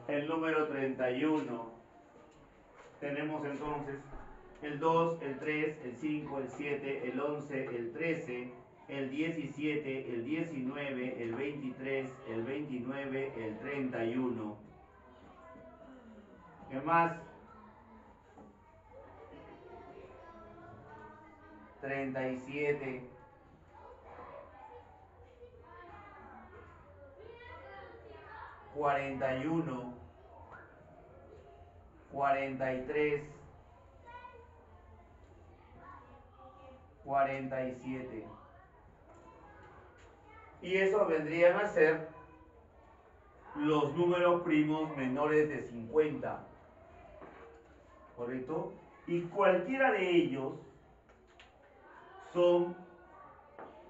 el número 31. Tenemos entonces el 2, el 3, el 5, el 7, el 11, el 13, el 17, el 19, el 23, el 29, el 31. ¿Qué más? 37. 41. 43. 47. Y eso vendrían a ser los números primos menores de 50. ¿Correcto? Y cualquiera de ellos son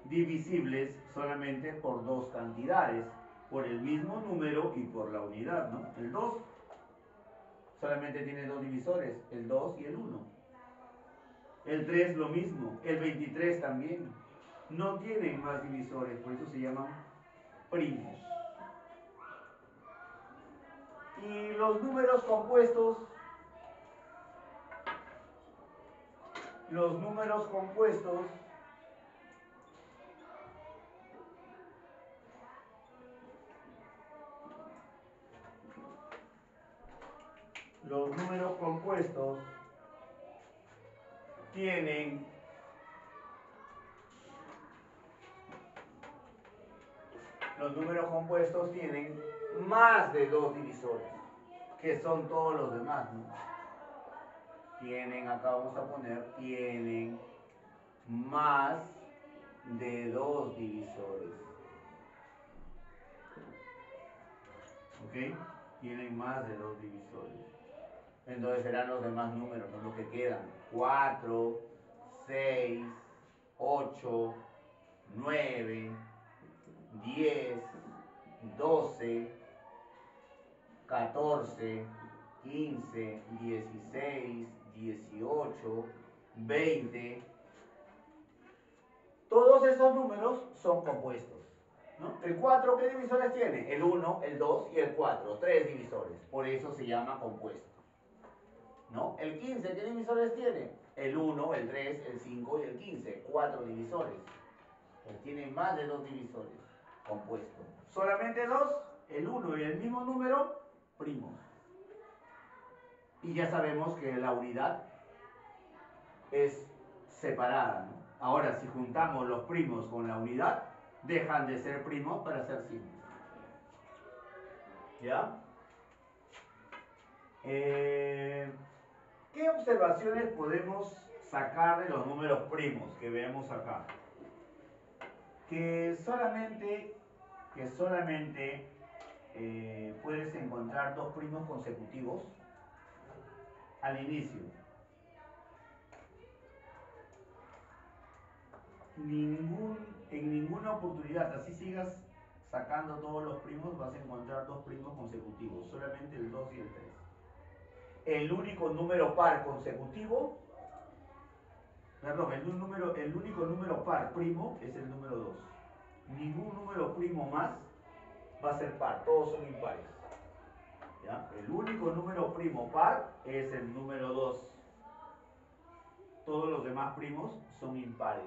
divisibles solamente por dos cantidades, por el mismo número y por la unidad, ¿no? El 2 solamente tiene dos divisores, el 2 y el 1. El 3 lo mismo, el 23 también. No tienen más divisores, por eso se llaman primos. Y los números compuestos, tienen más de dos divisores, que son todos los demás, ¿no? Tienen, acá vamos a poner, tienen más de dos divisores. ¿Ok? Tienen más de dos divisores. Entonces serán los demás números, ¿no? Los que quedan. 4, 6, 8, 9, 10, 12, 14, 15, 16, 18, 20. Todos esos números son compuestos, ¿no? El 4, ¿qué divisores tiene? El 1, el 2 y el 4, tres divisores. Por eso se llama compuesto, ¿no? El 15, ¿qué divisores tiene? El 1, el 3, el 5 y el 15, cuatro divisores. Pues tiene más de dos divisores, compuesto. Solamente dos, el 1 y el mismo número, primos. Y ya sabemos que la unidad es separada, ¿no? Ahora, si juntamos los primos con la unidad, dejan de ser primos para ser simples. ¿Ya? ¿Qué observaciones podemos sacar de los números primos que vemos acá? Que solamente puedes encontrar dos primos consecutivos al inicio. En ninguna oportunidad, así sigas sacando todos los primos, vas a encontrar dos primos consecutivos, solamente el 2 y el 3. El único número par consecutivo, perdón, el único número par primo es el número 2. Ningún número primo más va a ser par, todos son impares. ¿Ya? El único número primo par es el número 2. Todos los demás primos son impares.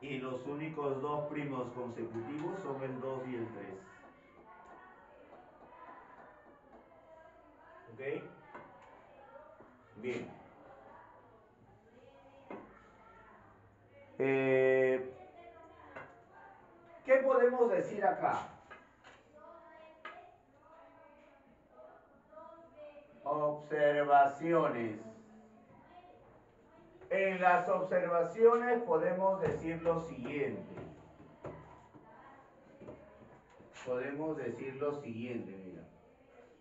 Y los únicos dos primos consecutivos son el 2 y el 3. ¿Ok? Bien. ¿Qué podemos decir acá? Observaciones. En las observaciones podemos decir lo siguiente. Mira.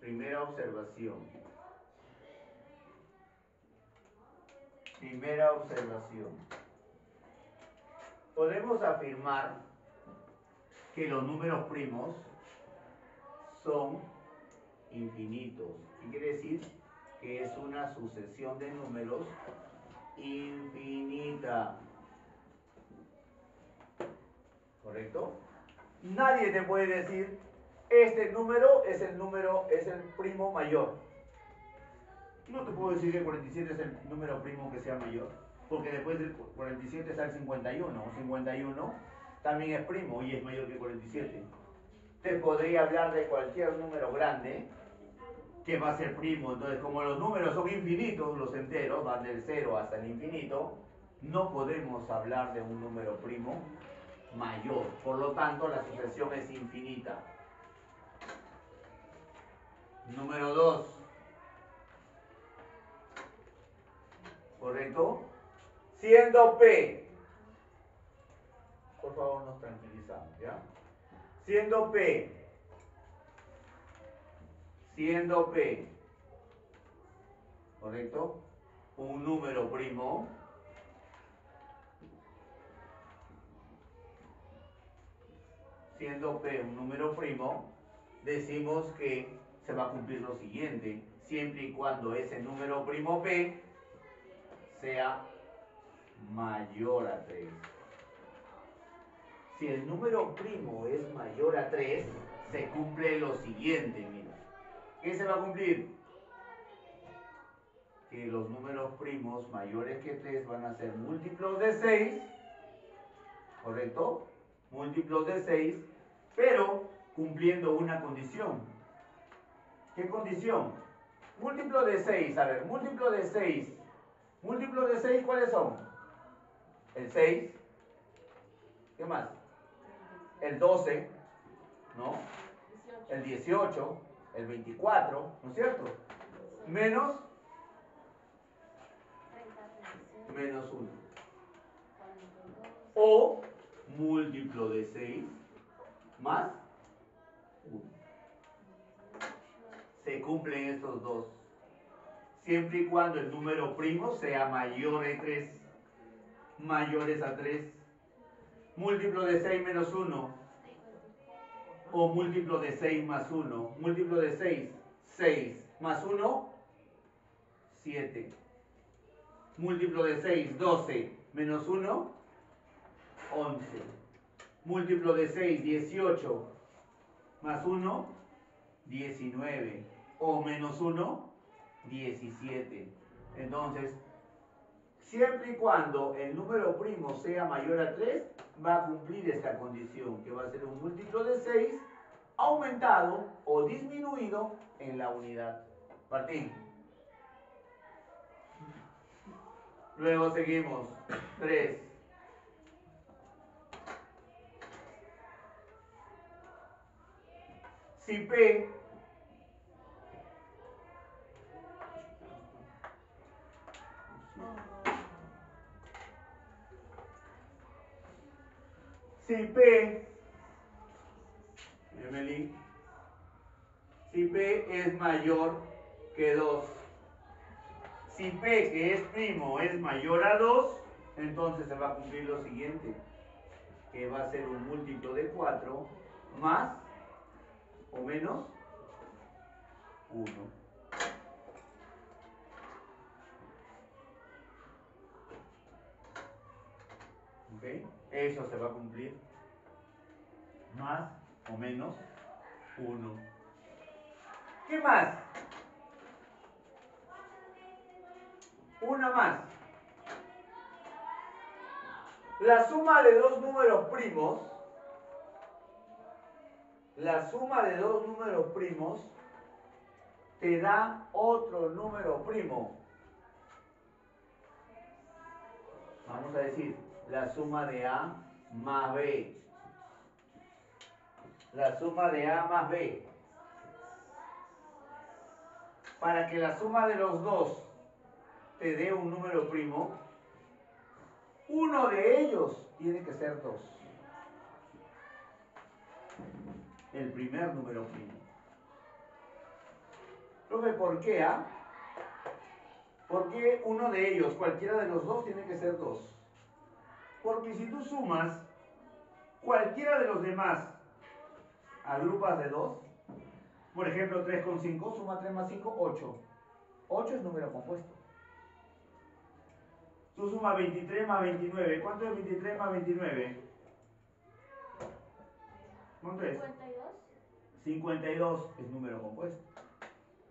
Primera observación. Podemos afirmar que los números primos son infinitos. ¿Qué quiere decir? Que es una sucesión de números infinita. ¿Correcto? Nadie te puede decir Este número es el primo mayor. No te puedo decir que 47 es el número primo que sea mayor, porque después del 47 está el 51. 51 también es primo y es mayor que 47. Te podría hablar de cualquier número grande que va a ser primo. Entonces, como los números son infinitos, los enteros van del 0 hasta el infinito, no podemos hablar de un número primo mayor. Por lo tanto, la sucesión es infinita. Número 2. ¿Correcto? Siendo P. Por favor, nos tranquilizamos, ¿ya? Siendo P. ¿Correcto? Un número primo. Siendo P un número primo, decimos que se va a cumplir lo siguiente, siempre y cuando ese número primo P sea mayor a 3. Si el número primo es mayor a 3, se cumple lo siguiente, mira. ¿Qué se va a cumplir? Que los números primos mayores que 3 van a ser múltiplos de 6, ¿correcto? Múltiplos de 6, pero cumpliendo una condición. ¿Qué condición? Múltiplo de 6, a ver, múltiplo de 6. Múltiplos de 6, ¿cuáles son? El 6. ¿Qué más? El 12, ¿no? El 18, el 24, ¿no es cierto? Menos 1. O múltiplo de 6 más 1. Se cumplen estos dos. Siempre y cuando el número primo sea mayor de 3. Mayores a 3. Múltiplo de 6 menos 1. O múltiplo de 6 más 1. Múltiplo de 6, 6. Más 1, 7. Múltiplo de 6, 12. Menos 1, 11. Múltiplo de 6, 18. Más 1, 19. O menos 1, 17. Entonces, siempre y cuando el número primo sea mayor a 3, va a cumplir esta condición, que va a ser un múltiplo de 6 aumentado o disminuido en la unidad. Martín. Luego seguimos. 3. Si P Emily, si P es mayor que 2, si P que es primo es mayor a 2, entonces se va a cumplir lo siguiente, que va a ser un múltiplo de 4 más o menos 1. ¿Ok? Eso se va a cumplir. Más o menos 1. ¿Qué más? Una más. La suma de dos números primos, te da otro número primo. Vamos a decir, la suma de A más B. La suma de A más B. Para que la suma de los dos te dé un número primo, uno de ellos tiene que ser 2. El primer número primo. Profe, ¿por qué? ¿Por qué uno de ellos, cualquiera de los dos, tiene que ser 2? Porque si tú sumas cualquiera de los demás a grupas de 2, por ejemplo 3 con 5, suma 3 más 5, 8. 8 es número compuesto. Tú sumas 23 más 29. ¿Cuánto es 23 más 29? ¿Cuánto es? 52. 52 es número compuesto.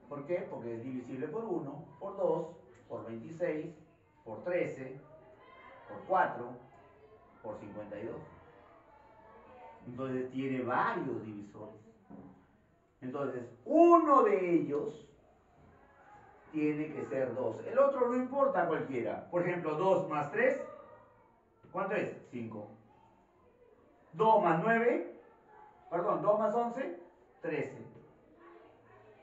¿Por qué? Porque es divisible por 1, por 2, por 26, por 13, por 4, por 52. Entonces tiene varios divisores. Entonces, uno de ellos tiene que ser 2. El otro no importa cualquiera. Por ejemplo, 2 más 3, ¿cuánto es? 5. 2 más 9, perdón, 2 más 11, 13.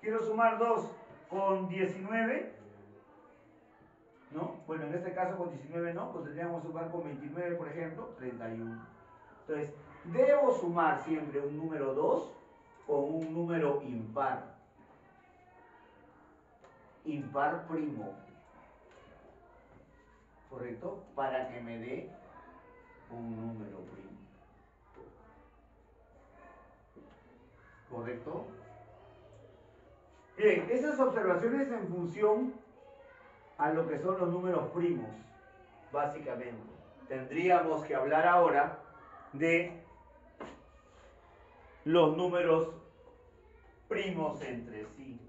Quiero sumar 2 con 19, ¿no? Bueno, en este caso con 19 no, pues tendríamos que sumar con 29, por ejemplo, 31. Entonces, debo sumar siempre un número 2 con un número impar. Impar primo. ¿Correcto? Para que me dé un número primo. ¿Correcto? Bien, esas observaciones en función a lo que son los números primos, básicamente. Tendríamos que hablar ahora de los números primos entre sí.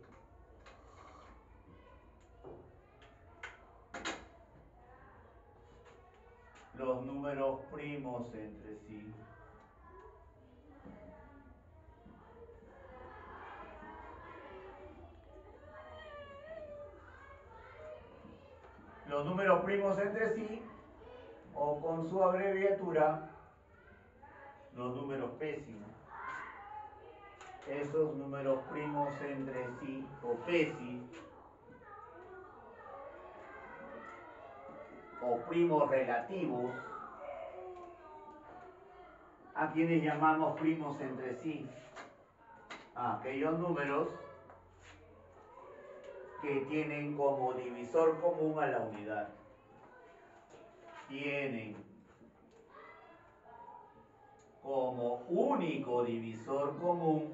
Los números primos entre sí. Los números primos entre sí, o con su abreviatura, los números pésimos. Esos números primos entre sí, o PESI, o primos relativos, a quienes llamamos primos entre sí, a aquellos números que tienen como divisor común a la unidad. Tienen como único divisor común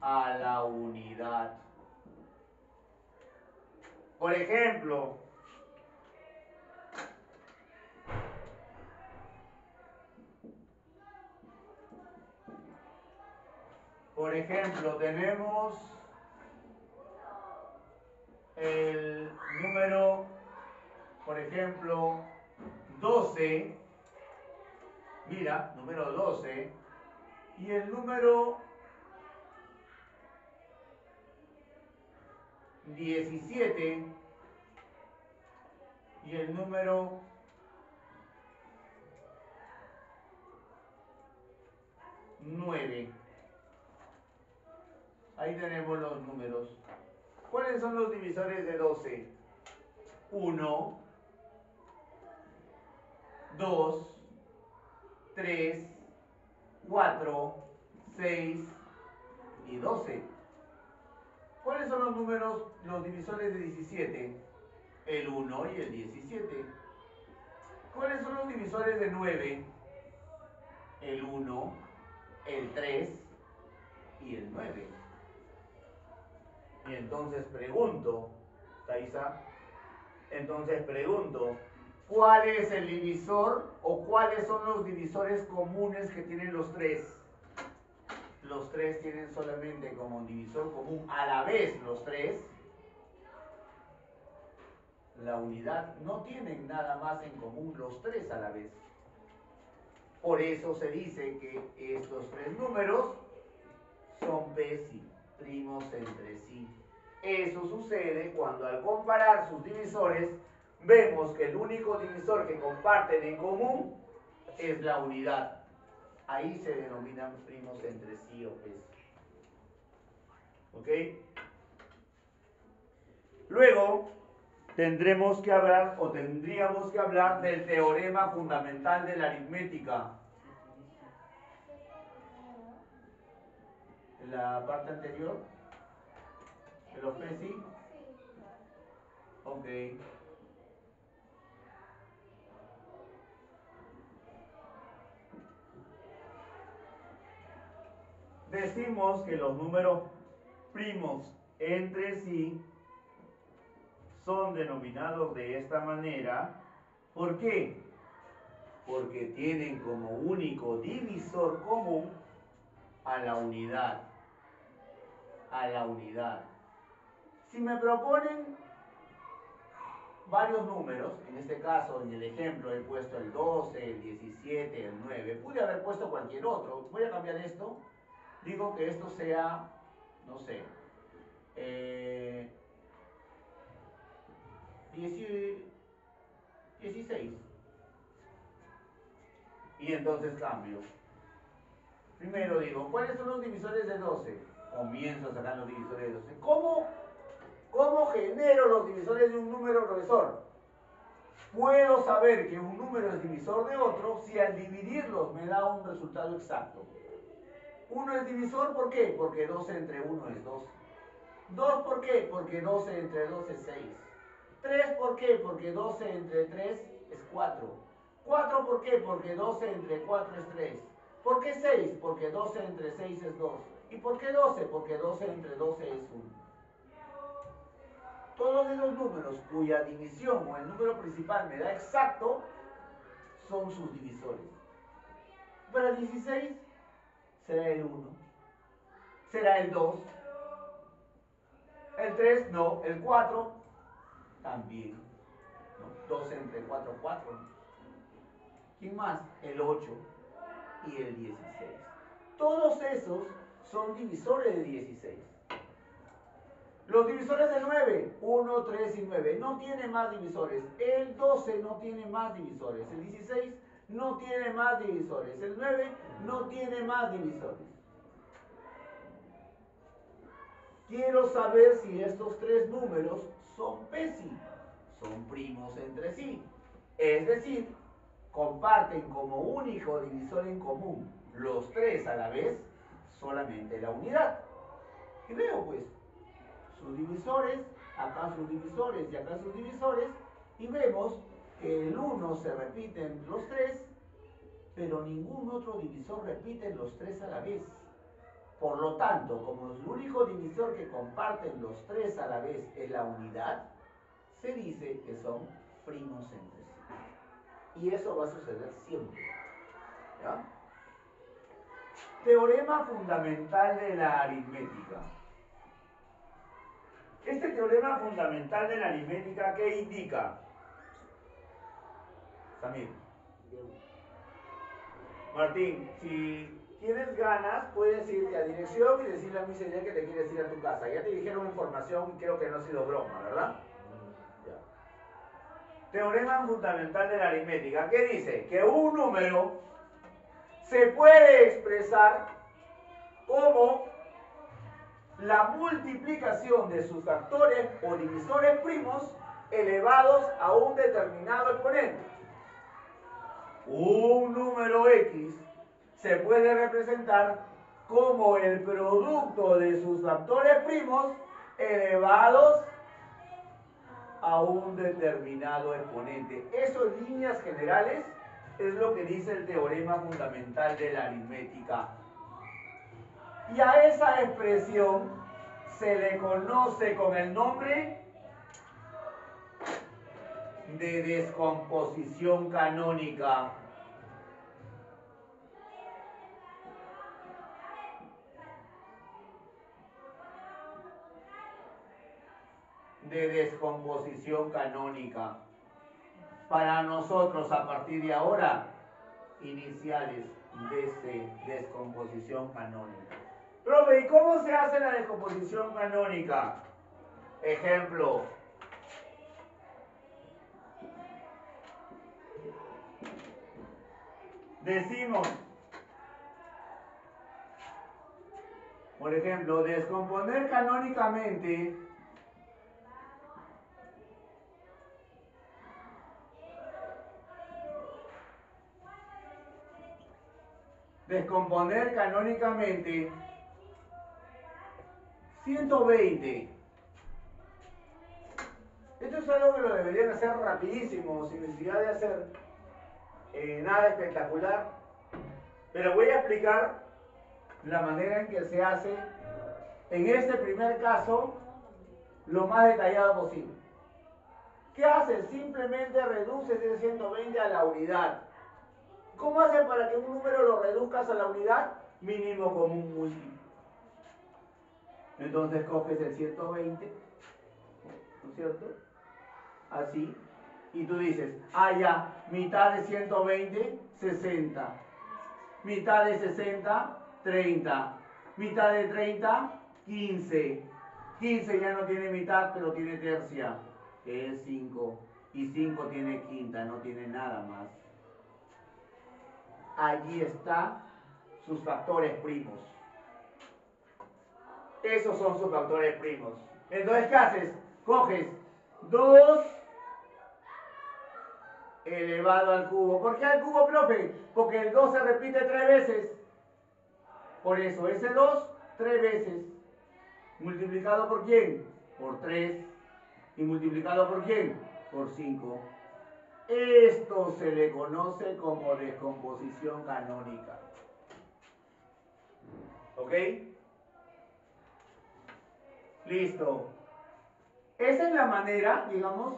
a la unidad. Por ejemplo, tenemos el número, por ejemplo, 12, mira, número 12, y el número 17, y el número 9. Ahí tenemos los números. ¿Cuáles son los divisores de 12? 1, 2, 3, 4, 6 y 12. ¿Cuáles son los números, los divisores de 17? El 1 y el 17. ¿Cuáles son los divisores de 9? El 1, el 3 y el 9. Y entonces pregunto, Thaisa, ¿cuál es el divisor o cuáles son los divisores comunes que tienen los tres? Los tres tienen solamente como divisor común a la vez los tres la unidad. No tienen nada más en común los tres a la vez. Por eso se dice que estos tres números son PESI, primos entre sí. Eso sucede cuando al comparar sus divisores vemos que el único divisor que comparten en común es la unidad. Ahí se denominan primos entre sí o PESI. ¿Ok? Luego tendríamos que hablar del teorema fundamental de la aritmética. En la parte anterior de los PESI. Ok. Decimos que los números primos entre sí son denominados de esta manera. ¿Por qué? Porque tienen como único divisor común a la unidad. A la unidad. Si me proponen varios números, en este caso, en el ejemplo, he puesto el 12, el 17, el 9, pude haber puesto cualquier otro. Voy a cambiar esto. Digo que esto sea, no sé, 16. Y entonces cambio. Primero digo, ¿cuáles son los divisores de 12? Comienzo a sacar los divisores de 12. ¿Cómo genero los divisores de un número, profesor? Puedo saber que un número es divisor de otro si al dividirlos me da un resultado exacto. Uno es divisor, ¿por qué? Porque 12 entre 1 es 12. 2, ¿por qué? Porque 12 entre 2 es 6. 3, ¿por qué? Porque 12 entre 3 es 4. 4, ¿por qué? Porque 12 entre 4 es 3. ¿Por qué 6? Porque 12 entre 6 es 2. ¿Y por qué 12? Porque 12 entre 12 es 1. Todos esos números cuya división o el número principal me da exacto son sus divisores. Para el 16 será el 1, será el 2, el 3 no, el 4 también, ¿no? 12 entre 4, 4. ¿Quién más? El 8 y el 16. Todos esos son divisores de 16. Los divisores de 9, 1, 3 y 9, no tienen más divisores. El 12 no tiene más divisores. El 16 no tiene más divisores. El 9 no tiene más divisores. Quiero saber si estos tres números son PESI, son primos entre sí. Es decir, comparten como único divisor en común los tres a la vez solamente la unidad. Y veo pues sus divisores, acá sus divisores y acá sus divisores, y vemos que el 1 se repite en los tres, pero ningún otro divisor repite los tres a la vez. Por lo tanto, como el único divisor que comparten los tres a la vez es la unidad, se dice que son primos entre sí. Y eso va a suceder siempre. ¿Ya? Teorema fundamental de la aritmética. Este teorema fundamental de la aritmética, ¿qué indica? Samir. Martín, si tienes ganas, puedes irte a dirección y decirle a mi señor que te quieres ir a tu casa. Ya te dijeron información y creo que no ha sido broma, ¿verdad? Ya. Teorema fundamental de la aritmética. ¿Qué dice? Que un número se puede expresar como la multiplicación de sus factores o divisores primos elevados a un determinado exponente. Un número X se puede representar como el producto de sus factores primos elevados a un determinado exponente. Eso en líneas generales es lo que dice el teorema fundamental de la aritmética. Y a esa expresión se le conoce con el nombre de descomposición canónica. De descomposición canónica. Para nosotros, a partir de ahora, iniciales de descomposición canónica. Profe, ¿y cómo se hace la descomposición canónica? Ejemplo. Decimos, por ejemplo, descomponer canónicamente descomponer canónicamente 120. Esto es algo que lo deberían hacer rapidísimo, sin necesidad de hacer nada espectacular. Pero voy a explicar la manera en que se hace en este primer caso lo más detallado posible. ¿Qué haces? Simplemente reduces ese 120 a la unidad. ¿Cómo haces para que un número lo reduzcas a la unidad? Mínimo común múltiplo. Entonces coges el 120, ¿no es cierto? Así. Y tú dices, ah, ya, mitad de 120, 60. Mitad de 60, 30. Mitad de 30, 15. 15 ya no tiene mitad, pero tiene tercia, que es 5. Y 5 tiene quinta, no tiene nada más. Allí están sus factores primos. Esos son sus factores primos. Entonces, ¿qué haces? Coges 2 elevado al cubo. ¿Por qué al cubo, profe? Porque el 2 se repite 3 veces. Por eso, ese 2, 3 veces. ¿Multiplicado por quién? Por 3. ¿Y multiplicado por quién? Por 5. Esto se le conoce como descomposición canónica. ¿Ok? Listo. Esa es la manera, digamos,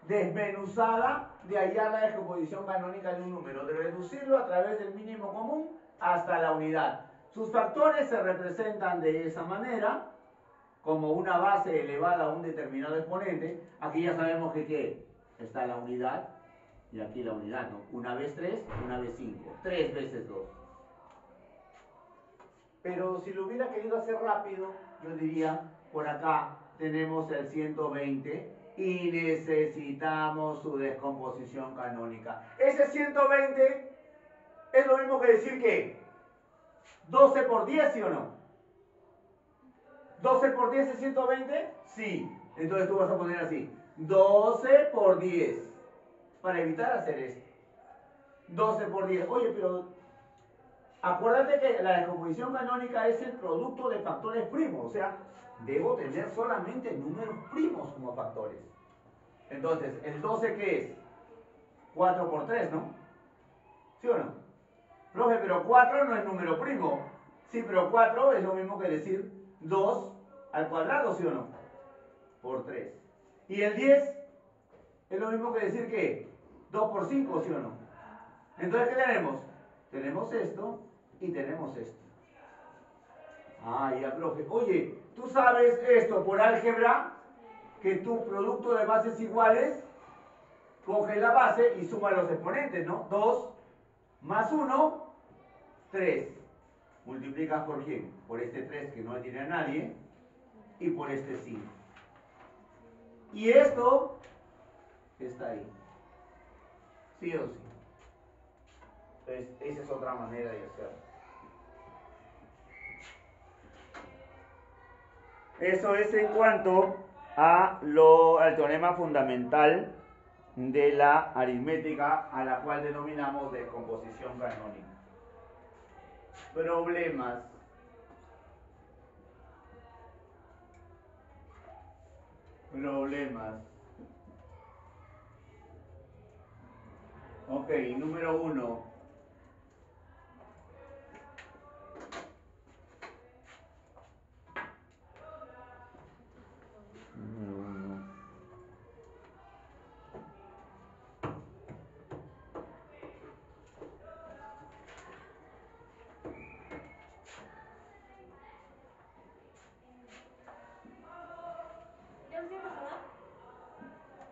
desmenuzada de hallar la descomposición canónica de un número, de reducirlo a través del mínimo común hasta la unidad. Sus factores se representan de esa manera, como una base elevada a un determinado exponente. Aquí ya sabemos que ¿qué? Está la unidad, y aquí la unidad, ¿no? Una vez 3, una vez 5. 3 veces 2. Pero si lo hubiera querido hacer rápido, yo diría, por acá tenemos el 120 y necesitamos su descomposición canónica. Ese 120 es lo mismo que decir que 12 por 10, ¿sí o no? 12 por 10 es 120, sí. Entonces tú vas a poner así, 12 por 10, para evitar hacer esto. 12 por 10. Oye, pero acuérdate que la descomposición canónica es el producto de factores primos, o sea, debo tener solamente números primos como factores. Entonces, ¿el 12 qué es? 4 por 3, ¿no? ¿Sí o no? Profe, pero 4 no es número primo. Sí, pero 4 es lo mismo que decir 2 al cuadrado, ¿sí o no? Por 3. ¿Y el 10? Es lo mismo que decir que 2 por 5, ¿sí o no? Entonces, ¿qué tenemos? Tenemos esto y tenemos esto. Ah, ya, profe. Oye, ¿tú sabes esto por álgebra? Que tu producto de bases iguales, coge la base y suma los exponentes, ¿no? 2 más 1, 3. Multiplicas por quién? Por este 3 que no tiene a nadie y por este 5. Y esto está ahí. Sí o sí. Entonces, esa es otra manera de hacerlo. Eso es en cuanto al teorema fundamental de la aritmética, a la cual denominamos descomposición canónica. Problemas. Ok, número 1.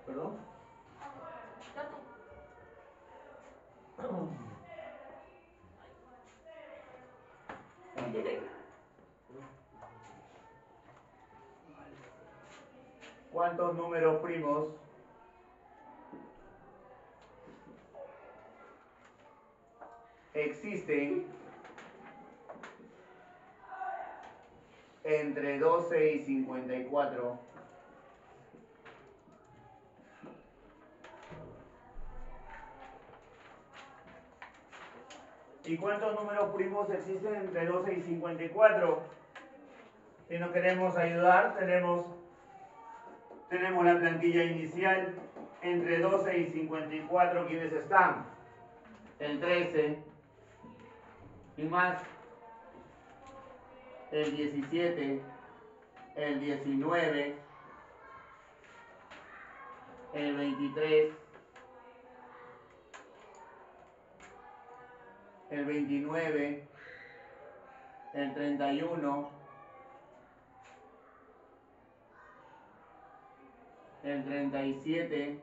¿Perdón? ¿Cuántos números primos existen entre 12 y 54? ¿Y cuántos números primos existen entre 12 y 54? Si nos queremos ayudar, tenemos la plantilla inicial. Entre 12 y 54, ¿quiénes están? El 13. ¿Y más? El 17. El 19. El 23. el 29, el 31, el 37,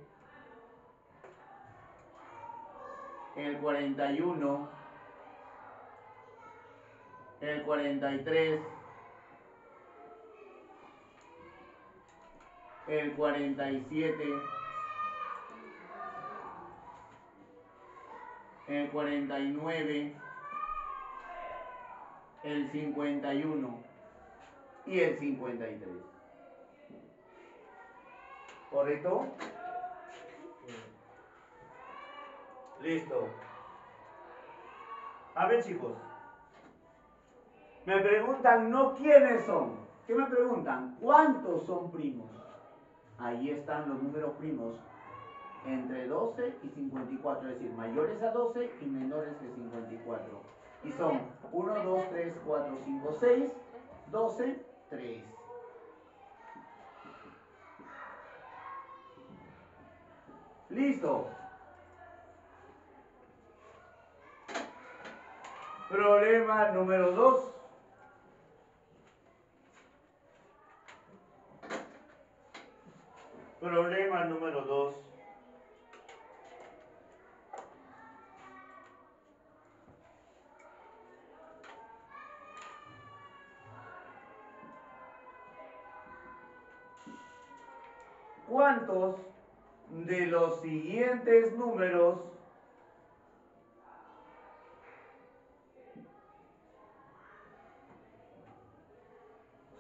el 41, el 43, el 47, el 49, el 51 y el 53. ¿Correcto? Listo. A ver, chicos. Me preguntan no quiénes son. ¿Qué me preguntan? ¿Cuántos son primos? Ahí están los números primos entre 12 y 54, es decir, mayores a 12 y menores que 54. Y son 1, 2, 3, 4, 5, 6, 12, 3. Listo. Problema número 2. Problema número 2. ¿Cuántos de los siguientes números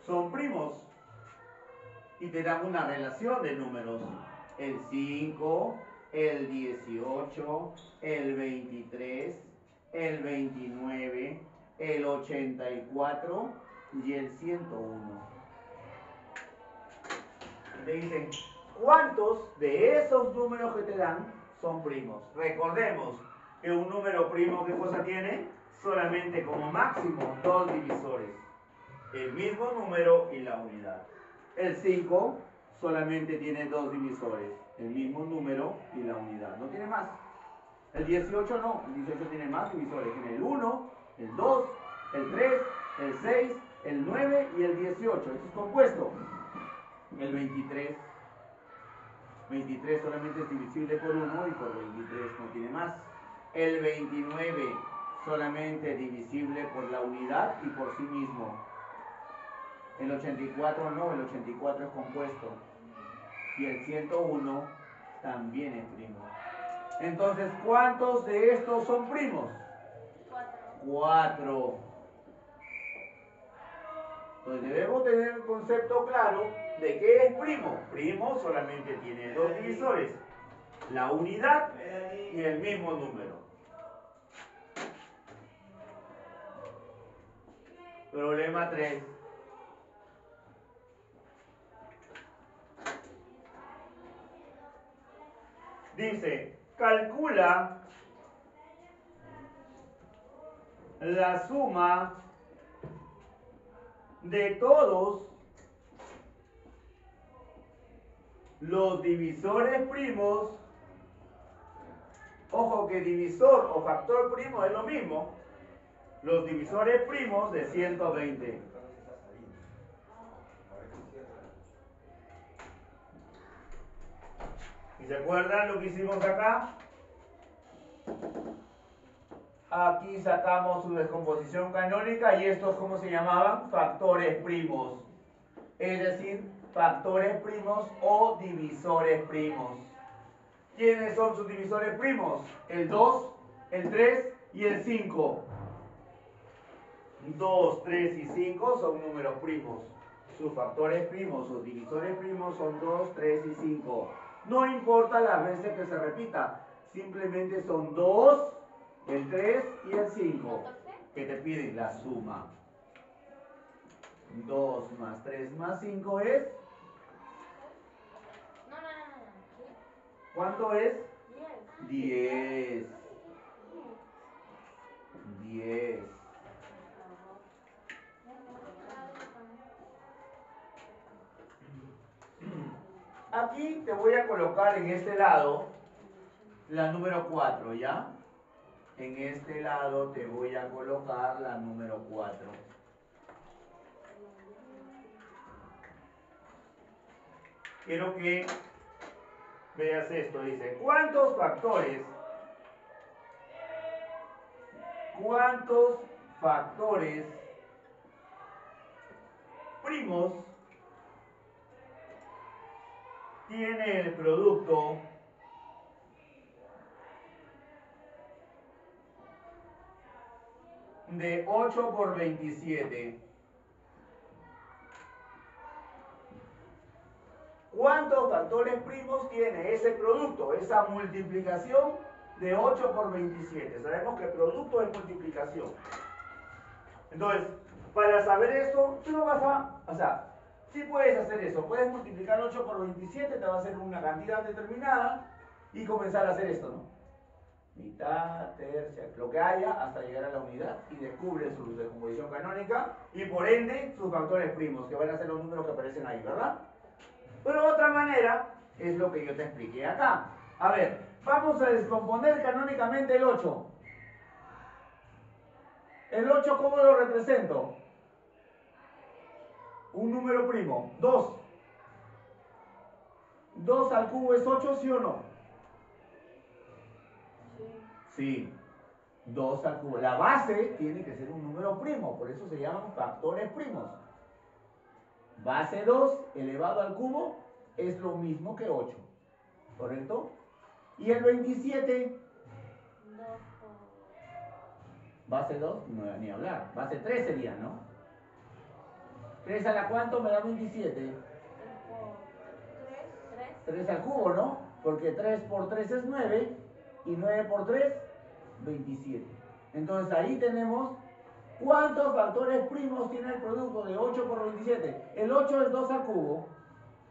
son primos? Y te dan una relación de números. El 5, el 18, el 23, el 29, el 84 y el 101. Te dicen, ¿cuántos de esos números que te dan son primos? Recordemos que un número primo, ¿qué cosa tiene? Solamente como máximo 2 divisores. El mismo número y la unidad. El 5 solamente tiene 2 divisores. El mismo número y la unidad. No tiene más. El 18 no. El 18 tiene más divisores. Tiene el 1, el 2, el 3, el 6, el 9 y el 18. Esto es compuesto. El 23 solamente es divisible por 1 y por 23 no tiene más. El 29 solamente divisible por la unidad y por sí mismo. El 84 no, el 84 es compuesto. Y el 101 también es primo. Entonces, ¿cuántos de estos son primos? 4. Entonces debemos tener el concepto claro de qué es primo. Primo solamente tiene 2 divisores. La unidad y el mismo número. Problema 3. Dice, calcula la suma de todos los divisores primos. Ojo que divisor o factor primo es lo mismo. Los divisores primos de 120. ¿Y se acuerdan lo que hicimos acá? Aquí sacamos su descomposición canónica y estos, ¿cómo se llamaban? Factores primos. Es decir, factores primos o divisores primos. ¿Quiénes son sus divisores primos? El 2, el 3 y el 5. 2, 3 y 5 son números primos. Sus factores primos, sus divisores primos son 2, 3 y 5. No importa las veces que se repita, simplemente son 2, el 3 y el 5, que te piden la suma. 2 más 3 más 5 es... ¿Cuánto es? 10. 10. Aquí te voy a colocar en este lado la número 4, ¿ya? En este lado te voy a colocar la número 4. Quiero que veas esto. Dice, ¿cuántos factores primos tiene el producto de 8 por 27? ¿Cuántos factores primos tiene ese producto, esa multiplicación de 8 por 27? Sabemos que producto es multiplicación. Entonces, para saber eso, tú no vas a... O sea, sí puedes hacer eso. Puedes multiplicar 8 por 27, te va a hacer una cantidad determinada y comenzar a hacer esto, ¿no? Mitad, tercia, lo que haya hasta llegar a la unidad y descubre su descomposición canónica y por ende sus factores primos, que van a ser los números que aparecen ahí, ¿verdad? Pero otra manera es lo que yo te expliqué acá. A ver, vamos a descomponer canónicamente el 8. ¿El 8 cómo lo represento? Un número primo, 2. 2 al cubo es 8, ¿sí o no? Sí. 2 al cubo. La base tiene que ser un número primo, por eso se llaman factores primos. Base 2 elevado al cubo es lo mismo que 8, ¿correcto? Y el 27, base 2, no ni hablar, base 3 sería, ¿no? 3 a la cuánto me da 27. 3 al cubo, ¿no? Porque 3 por 3 es 9 y 9 por 3, 27. Entonces ahí tenemos cuántos factores primos tiene el producto de 8 por 27. El 8 es 2 al cubo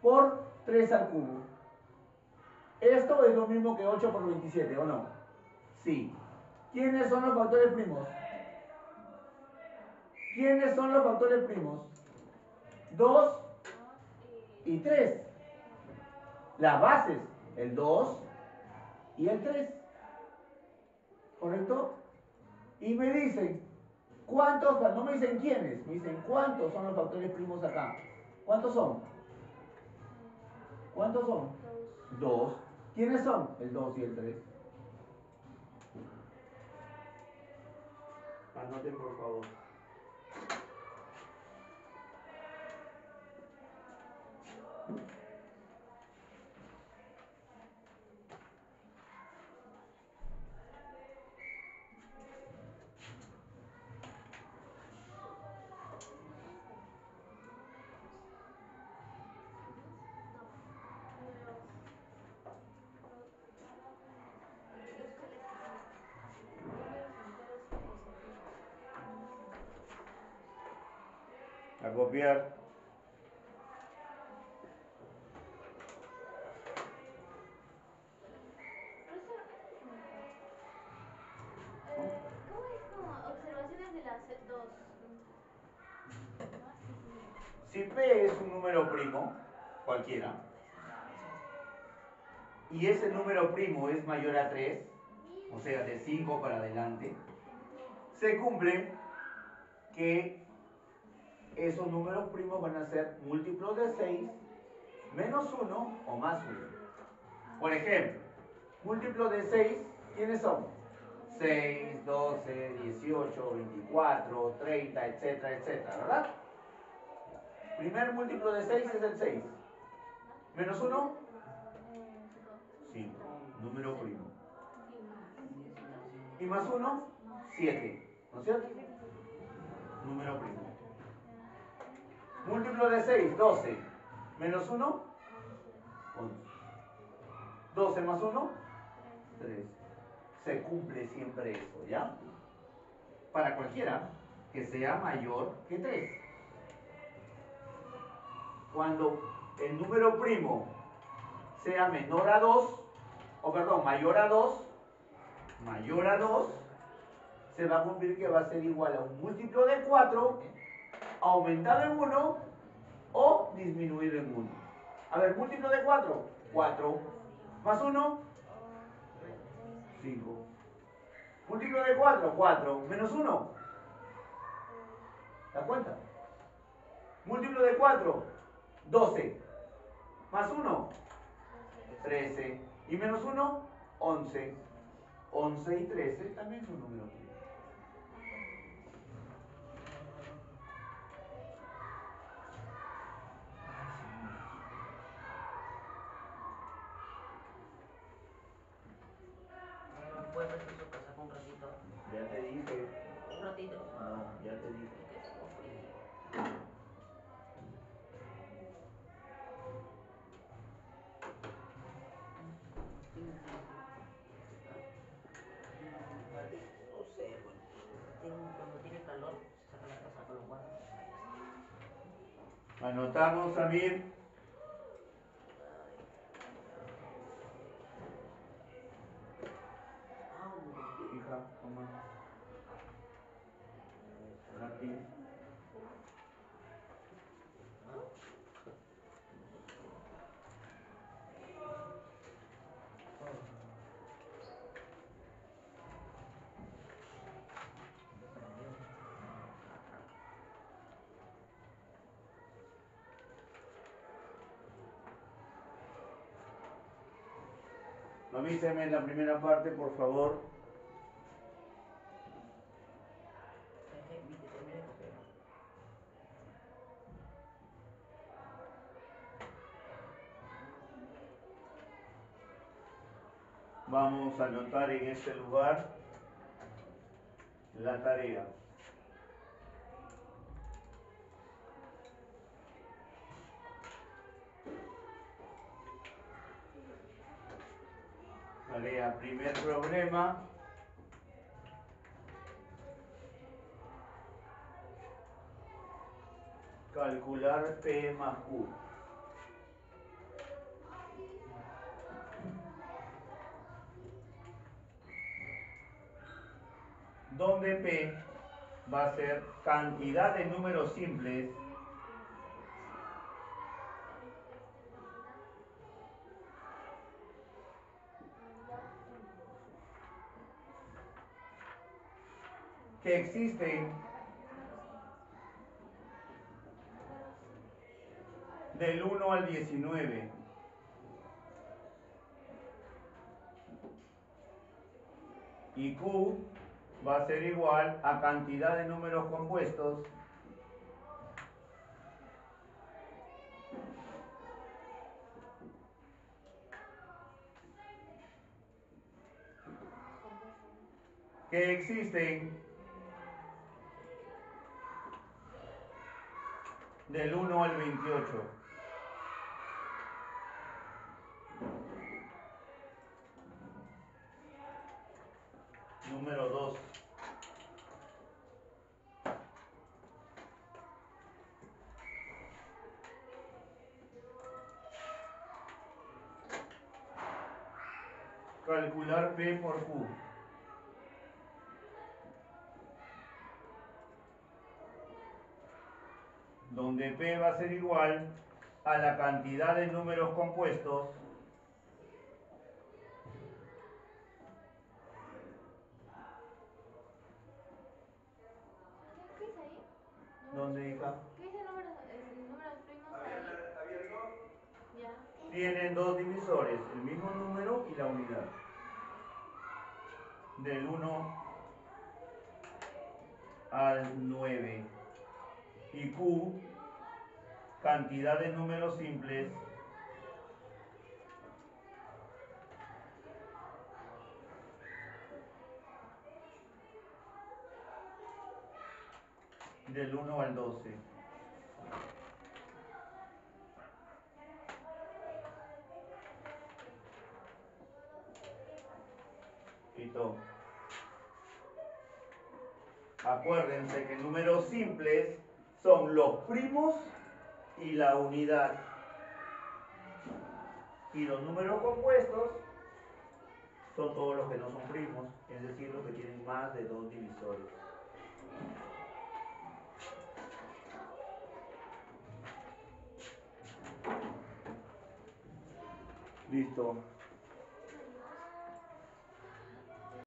por 3 al cubo. Esto es lo mismo que 8 por 27, ¿o no? Sí. ¿Quiénes son los factores primos? ¿Quiénes son los factores primos? 2 y 3. Las bases, el 2 y el 3. ¿Correcto? Y me dicen, ¿cuántos? No me dicen quiénes, me dicen cuántos son los factores primos acá. ¿Cuántos son? ¿Cuántos son? 2. ¿Quiénes son? El 2 y el 3. Anoten por favor. A copiar. ¿Cómo es como observaciones de las dos? Si P es un número primo, cualquiera, y ese número primo es mayor a 3, o sea, de 5 para adelante, se cumple que esos números primos van a ser múltiplos de 6, menos 1 o más 1. Por ejemplo, múltiplos de 6, ¿quiénes son? 6, 12, 18, 24, 30, etcétera, etcétera, ¿verdad? Primer múltiplo de 6 es el 6. Menos 1, 5, número primo. Y más 1, 7, ¿no es cierto? Número primo. Múltiplo de 6, 12. Menos 1, 11. 12 más 1, 3. Se cumple siempre eso, ¿ya? Para cualquiera que sea mayor que 3. Cuando el número primo sea menor a 2, o perdón, mayor a 2, se va a cumplir que va a ser igual a un múltiplo de 4, aumentado en 1 o disminuido en 1. A ver, múltiplo de 4, 4, más 1, 5. Múltiplo de 4, 4. Menos 1. ¿La cuenta? Múltiplo de 4, 12. Más 1, 13. Y menos 1, 11. 11 y 13 también son números primos. ¿No puedes ver eso pasar un ratito? Ya te dije. Un ratito. No, ya te dije. Que tengo frío. No sé, bueno. Cuando tiene calor, se saca la casa con los guantes. Anotamos, Samir. Hija, toma. Lápiz. Avíseme en la primera parte, por favor. Vamos a anotar en este lugar la tarea. Tarea, primer problema. Calcular P más Q. Donde P va a ser cantidad de números simples que existen del 1 al 19. Y Q va a ser igual a cantidad de números compuestos que existen del 1 al 28. Número 2. Calcular P por Q. Donde P va a ser igual a la cantidad de números compuestos ¿Qué dice ahí? ¿Dónde, hija? ¿Qué dice números primos ahí? Ya. Tienen dos divisores, el mismo número y la unidad. Del 1 al 9. Y Q, cantidad de números simples del 1 al 12. Listo. Acuérdense que números simples son los primos y la unidad. Y los números compuestos son todos los que no son primos, es decir, los que tienen más de dos divisores. Listo.